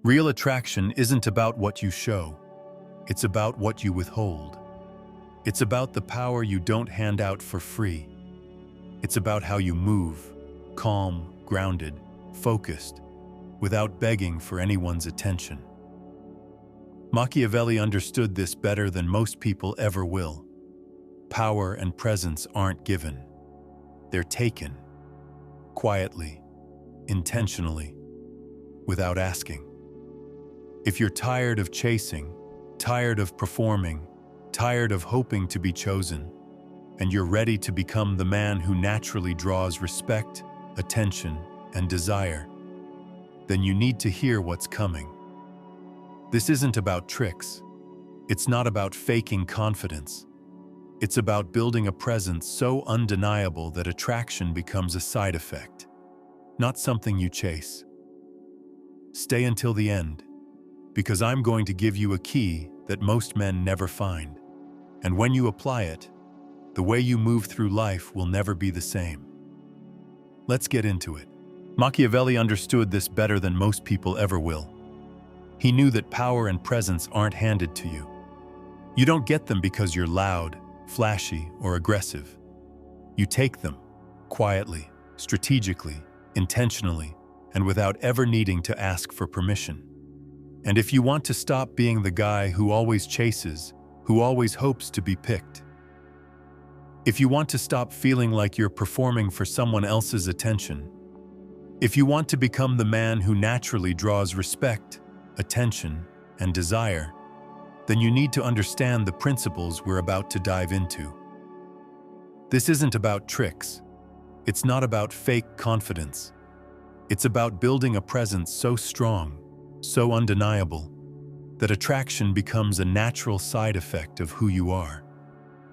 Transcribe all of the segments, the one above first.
Real attraction isn't about what you show. It's about what you withhold. It's about the power you don't hand out for free. It's about how you move, calm, grounded, focused, without begging for anyone's attention. Machiavelli understood this better than most people ever will. Power and presence aren't given. They're taken. Quietly, intentionally, without asking. If you're tired of chasing, tired of performing, tired of hoping to be chosen, and you're ready to become the man who naturally draws respect, attention, and desire, then you need to hear what's coming. This isn't about tricks. It's not about faking confidence. It's about building a presence so undeniable that attraction becomes a side effect, not something you chase. Stay until the end, because I'm going to give you a key that most men never find. And when you apply it, the way you move through life will never be the same. Let's get into it. Machiavelli understood this better than most people ever will. He knew that power and presence aren't handed to you. You don't get them because you're loud, flashy, or aggressive. You take them quietly, strategically, intentionally, and without ever needing to ask for permission. And if you want to stop being the guy who always chases, who always hopes to be picked, if you want to stop feeling like you're performing for someone else's attention, if you want to become the man who naturally draws respect, attention, and desire, then you need to understand the principles we're about to dive into. This isn't about tricks. It's not about fake confidence. It's about building a presence so strong, so undeniable, that attraction becomes a natural side effect of who you are,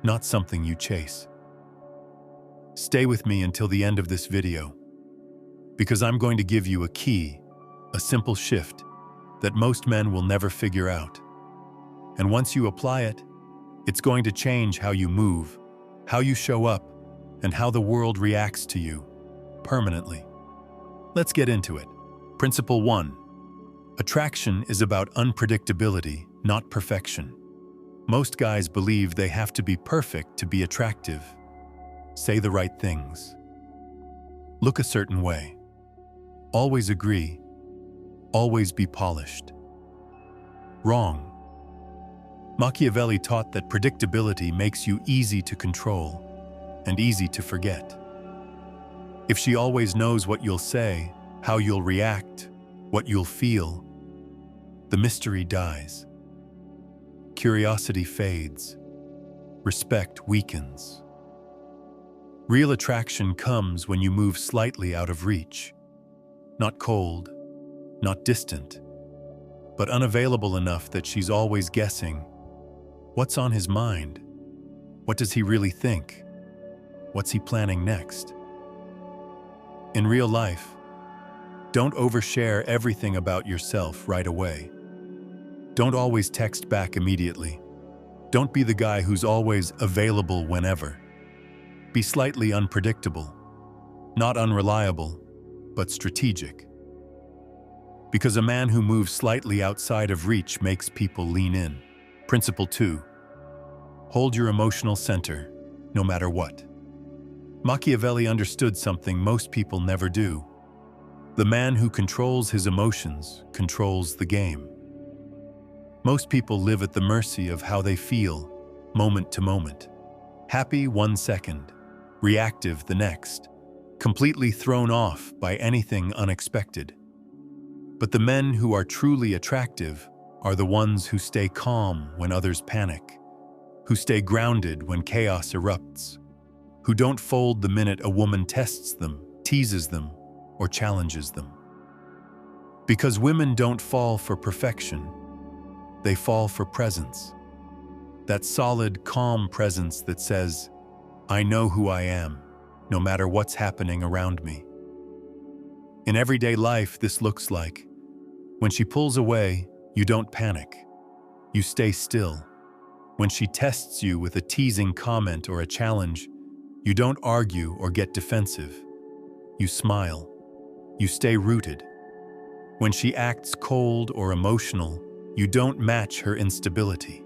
not something you chase. Stay with me until the end of this video, because I'm going to give you a key, a simple shift that most men will never figure out. And once you apply it, it's going to change how you move, how you show up, and how the world reacts to you, permanently. Let's get into it. Principle 1. Attraction is about unpredictability, not perfection. Most guys believe they have to be perfect to be attractive. Say the right things. Look a certain way. Always agree. Always be polished. Wrong. Machiavelli taught that predictability makes you easy to control and easy to forget. If she always knows what you'll say, how you'll react, what you'll feel, the mystery dies. Curiosity fades. Respect weakens. Real attraction comes when you move slightly out of reach. Not cold, not distant, but unavailable enough that she's always guessing. What's on his mind? What does he really think? What's he planning next? In real life, don't overshare everything about yourself right away. Don't always text back immediately. Don't be the guy who's always available whenever. Be slightly unpredictable, not unreliable, but strategic. Because a man who moves slightly outside of reach makes people lean in. Principle 2. Hold your emotional center, no matter what. Machiavelli understood something most people never do. The man who controls his emotions controls the game. Most people live at the mercy of how they feel, moment to moment. Happy 1 second, reactive the next, completely thrown off by anything unexpected. But the men who are truly attractive are the ones who stay calm when others panic, who stay grounded when chaos erupts, who don't fold the minute a woman tests them, teases them, or challenges them. Because women don't fall for perfection, they fall for presence. That solid, calm presence that says, I know who I am, no matter what's happening around me. In everyday life, this looks like, when she pulls away, you don't panic. You stay still. When she tests you with a teasing comment or a challenge, you don't argue or get defensive. You smile. You stay rooted. When she acts cold or emotional, you don't match her instability.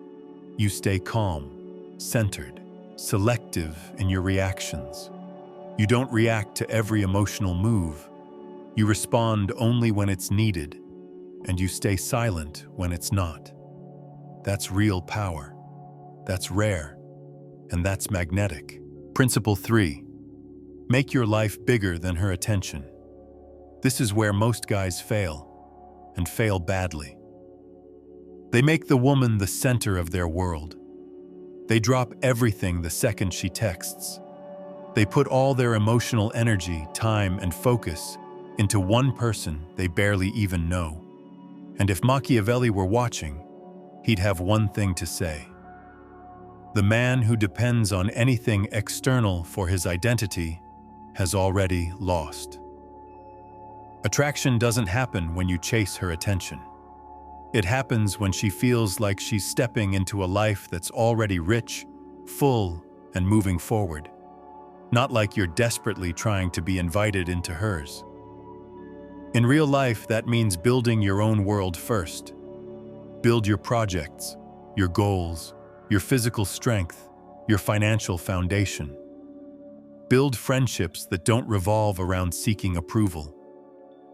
You stay calm, centered, selective in your reactions. You don't react to every emotional move. You respond only when it's needed, and you stay silent when it's not. That's real power. That's rare, and that's magnetic. Principle 3. Make your life bigger than her attention. This is where most guys fail, and fail badly. They make the woman the center of their world. They drop everything the second she texts. They put all their emotional energy, time, and focus into one person they barely even know. And if Machiavelli were watching, he'd have one thing to say. The man who depends on anything external for his identity has already lost. Attraction doesn't happen when you chase her attention. It happens when she feels like she's stepping into a life that's already rich, full, and moving forward. Not like you're desperately trying to be invited into hers. In real life, that means building your own world first. Build your projects, your goals, your physical strength, your financial foundation. Build friendships that don't revolve around seeking approval.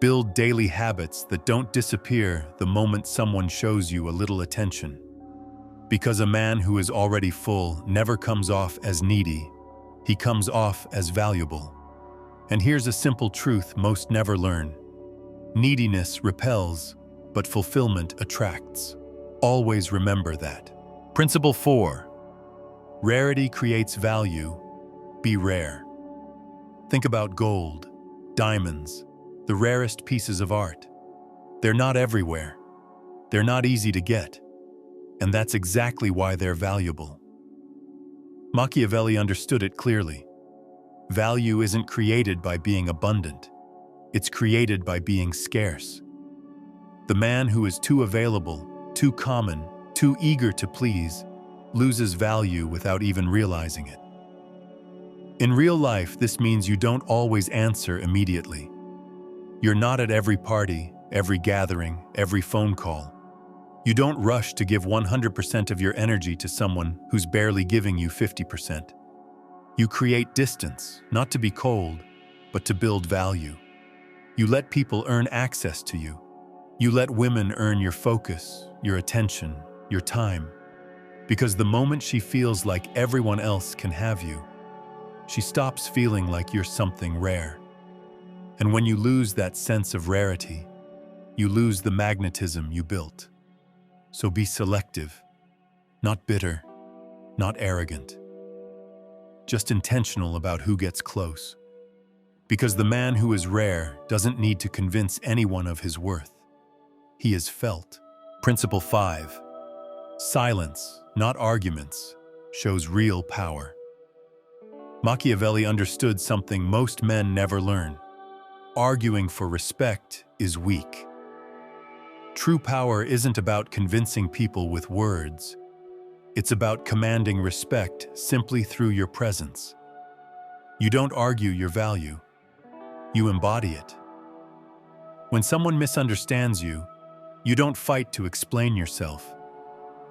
Build daily habits that don't disappear the moment someone shows you a little attention. Because a man who is already full never comes off as needy, he comes off as valuable. And here's a simple truth most never learn. Neediness repels, but fulfillment attracts. Always remember that. Principle 4. Rarity creates value. Be rare. Think about gold, diamonds, the rarest pieces of art. They're not everywhere. They're not easy to get. And that's exactly why they're valuable. Machiavelli understood it clearly. Value isn't created by being abundant. It's created by being scarce. The man who is too available, too common, too eager to please, loses value without even realizing it. In real life, this means you don't always answer immediately. You're not at every party, every gathering, every phone call. You don't rush to give 100% of your energy to someone who's barely giving you 50%. You create distance, not to be cold, but to build value. You let people earn access to you. You let women earn your focus, your attention, your time. Because the moment she feels like everyone else can have you, she stops feeling like you're something rare. And when you lose that sense of rarity, you lose the magnetism you built. So be selective, not bitter, not arrogant. Just intentional about who gets close. Because the man who is rare doesn't need to convince anyone of his worth. He is felt. Principle 5. Silence, not arguments, shows real power. Machiavelli understood something most men never learn. Arguing for respect is weak. True power isn't about convincing people with words. It's about commanding respect simply through your presence. You don't argue your value. You embody it. When someone misunderstands you, you don't fight to explain yourself.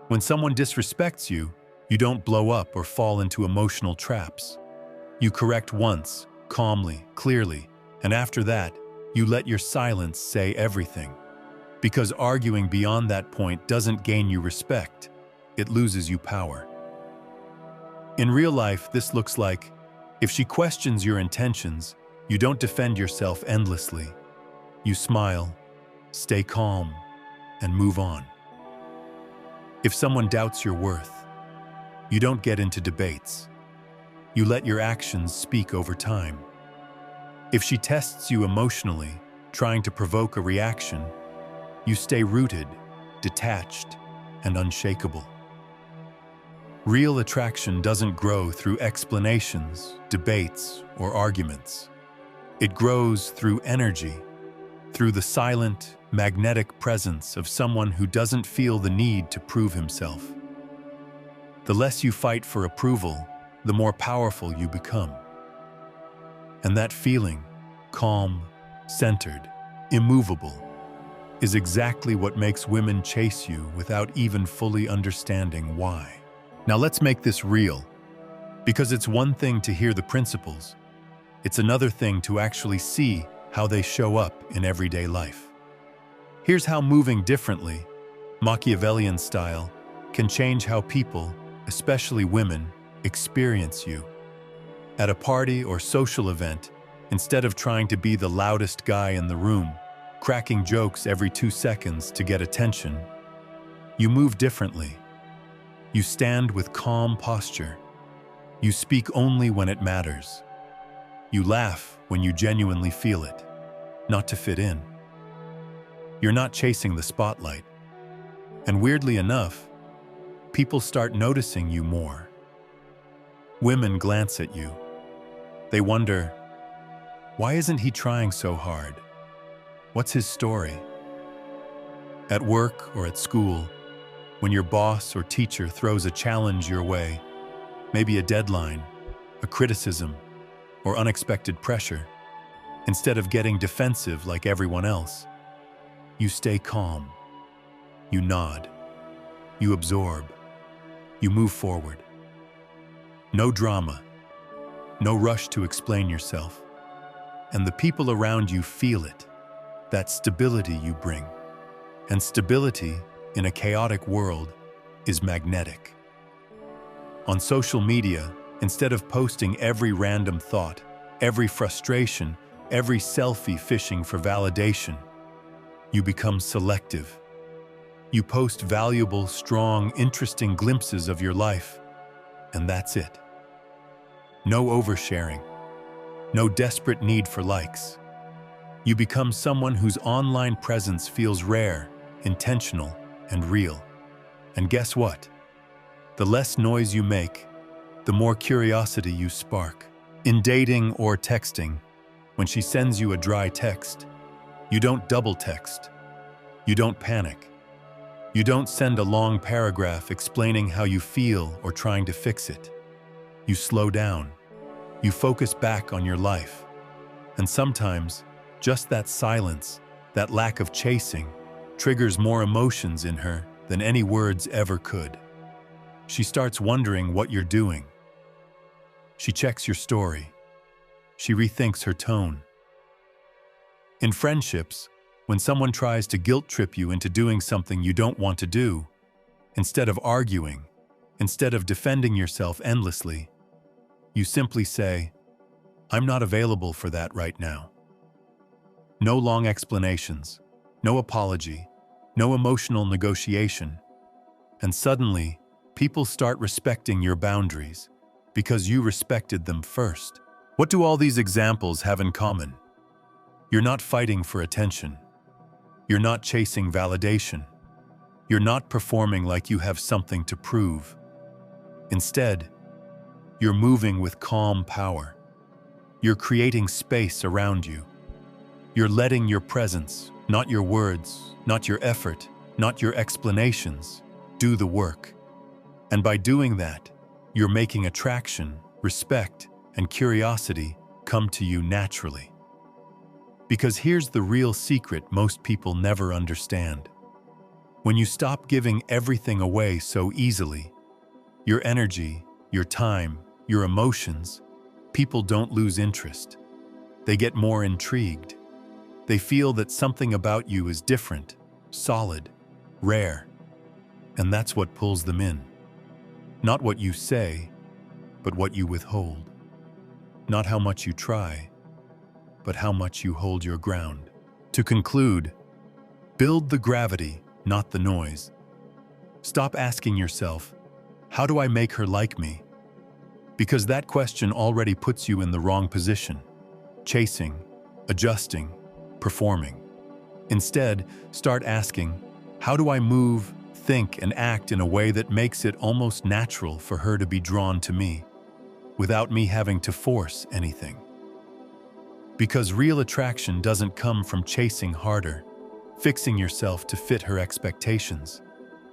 When someone disrespects you, you don't blow up or fall into emotional traps. You correct once, calmly, clearly, and after that, you let your silence say everything. Because arguing beyond that point doesn't gain you respect, it loses you power. In real life, this looks like, if she questions your intentions, you don't defend yourself endlessly. You smile, stay calm, and move on. If someone doubts your worth, you don't get into debates. You let your actions speak over time. If she tests you emotionally, trying to provoke a reaction, you stay rooted, detached, and unshakable. Real attraction doesn't grow through explanations, debates, or arguments. It grows through energy, through the silent, magnetic presence of someone who doesn't feel the need to prove himself. The less you fight for approval, the more powerful you become. And that feeling, calm, centered, immovable, is exactly what makes women chase you without even fully understanding why. Now let's make this real, because it's one thing to hear the principles, it's another thing to actually see how they show up in everyday life. Here's how moving differently, Machiavellian style, can change how people, especially women, experience you. At a party or social event, instead of trying to be the loudest guy in the room, cracking jokes every 2 seconds to get attention, you move differently. You stand with calm posture. You speak only when it matters. You laugh when you genuinely feel it, not to fit in. You're not chasing the spotlight. And weirdly enough, people start noticing you more. Women glance at you. They wonder, why isn't he trying so hard? What's his story? At work or at school, when your boss or teacher throws a challenge your way, maybe a deadline, a criticism, or unexpected pressure, instead of getting defensive like everyone else, you stay calm. You nod. You absorb. You move forward. No drama. No rush to explain yourself. And the people around you feel it, that stability you bring. And stability in a chaotic world is magnetic. On social media, instead of posting every random thought, every frustration, every selfie fishing for validation, you become selective. You post valuable, strong, interesting glimpses of your life, and that's it. No oversharing. No desperate need for likes. You become someone whose online presence feels rare, intentional, and real. And guess what? The less noise you make, the more curiosity you spark. In dating or texting, when she sends you a dry text, you don't double text. You don't panic. You don't send a long paragraph explaining how you feel or trying to fix it. You slow down. You focus back on your life. And sometimes, just that silence, that lack of chasing, triggers more emotions in her than any words ever could. She starts wondering what you're doing. She checks your story. She rethinks her tone. In friendships, when someone tries to guilt trip you into doing something you don't want to do, instead of arguing, instead of defending yourself endlessly, you simply say, "I'm not available for that right now." No long explanations, no apology, no emotional negotiation. And suddenly, people start respecting your boundaries because you respected them first. What do all these examples have in common? You're not fighting for attention. You're not chasing validation. You're not performing like you have something to prove. Instead, you're moving with calm power. You're creating space around you. You're letting your presence, not your words, not your effort, not your explanations, do the work. And by doing that, you're making attraction, respect, and curiosity come to you naturally. Because here's the real secret most people never understand. When you stop giving everything away so easily, your energy, your time, your emotions, people don't lose interest. They get more intrigued. They feel that something about you is different, solid, rare. And that's what pulls them in. Not what you say, but what you withhold. Not how much you try, but how much you hold your ground. To conclude, build the gravity, not the noise. Stop asking yourself, how do I make her like me? Because that question already puts you in the wrong position, chasing, adjusting, performing. Instead, start asking, how do I move, think, and act in a way that makes it almost natural for her to be drawn to me, without me having to force anything? Because real attraction doesn't come from chasing harder, fixing yourself to fit her expectations,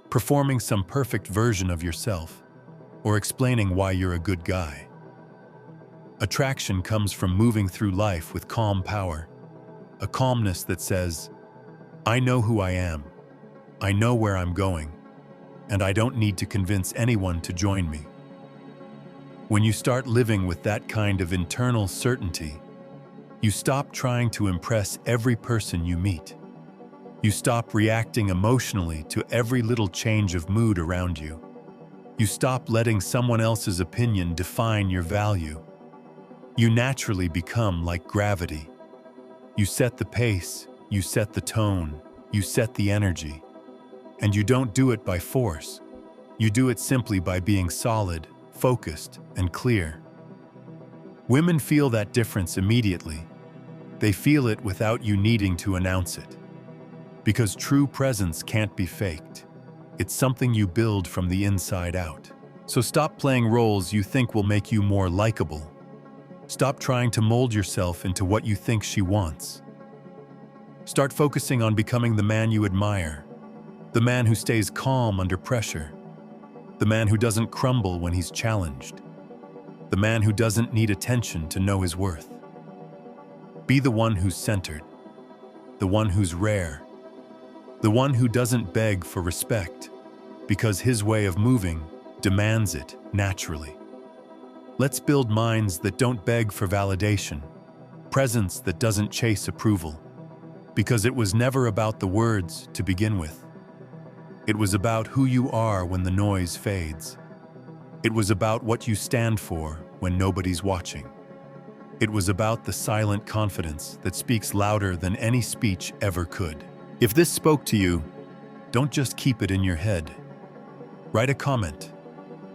performing some perfect version of yourself, or explaining why you're a good guy. Attraction comes from moving through life with calm power, a calmness that says, I know who I am. I know where I'm going, and I don't need to convince anyone to join me. When you start living with that kind of internal certainty, you stop trying to impress every person you meet. You stop reacting emotionally to every little change of mood around you. You stop letting someone else's opinion define your value. You naturally become like gravity. You set the pace, you set the tone, you set the energy. And you don't do it by force. You do it simply by being solid, focused, and clear. Women feel that difference immediately. They feel it without you needing to announce it. Because true presence can't be faked. It's something you build from the inside out. So stop playing roles you think will make you more likable. Stop trying to mold yourself into what you think she wants. Start focusing on becoming the man you admire, the man who stays calm under pressure, the man who doesn't crumble when he's challenged, the man who doesn't need attention to know his worth. Be the one who's centered, the one who's rare, the one who doesn't beg for respect because his way of moving demands it naturally. Let's build minds that don't beg for validation, presence that doesn't chase approval, because it was never about the words to begin with. It was about who you are when the noise fades. It was about what you stand for when nobody's watching. It was about the silent confidence that speaks louder than any speech ever could. If this spoke to you, don't just keep it in your head. Write a comment,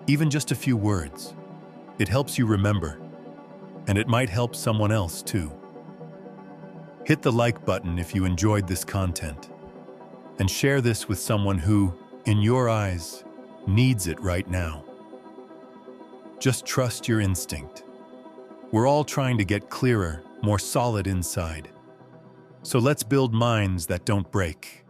even just a few words. It helps you remember, and it might help someone else too. Hit the like button if you enjoyed this content, and share this with someone who, in your eyes, needs it right now. Just trust your instinct. We're all trying to get clearer, more solid inside. So let's build minds that don't break.